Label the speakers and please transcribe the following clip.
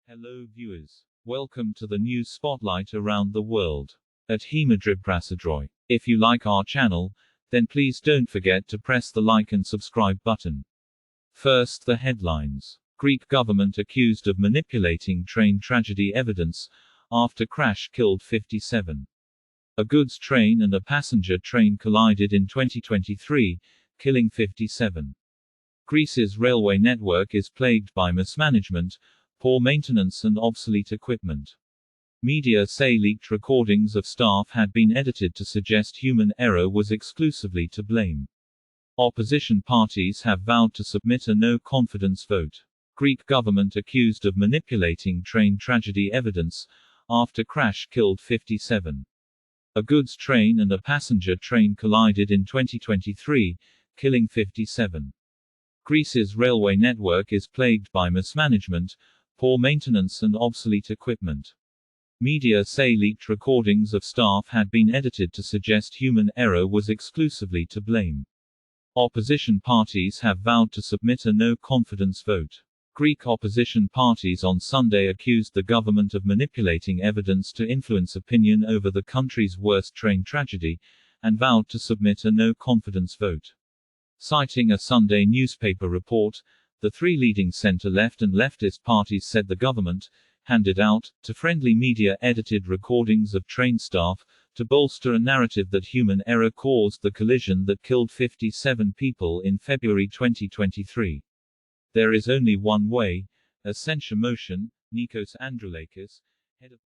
Speaker 1: Hello viewers. Welcome to the news spotlight around the world at Hemadribbrasadroy. If you like our channel, then please don't forget to press the like and subscribe button. First, the headlines. Greek government accused of manipulating train tragedy evidence after crash killed 57. A goods train and a passenger train collided in 2023, killing 57. Greece's railway network is plagued by mismanagement, poor maintenance and obsolete equipment. Media say leaked recordings of staff had been edited to suggest human error was exclusively to blame. Opposition parties have vowed to submit a no-confidence vote. Greek government accused of manipulating train tragedy evidence after crash killed 57. A goods train and a passenger train collided in 2023, killing 57. Greece's railway network is plagued by mismanagement, poor maintenance and obsolete equipment. Media say leaked recordings of staff had been edited to suggest human error was exclusively to blame. Opposition parties have vowed to submit a no-confidence vote. Greek opposition parties on Sunday accused the government of manipulating evidence to influence opinion over the country's worst train tragedy, and vowed to submit a no-confidence vote. Citing a Sunday newspaper report, the three leading center-left and leftist parties said the government handed out, to friendly media, edited recordings of train staff to bolster a narrative that human error caused the collision that killed 57 people in February 2023. There is only one way, a censure motion, Nikos Androulakis, head of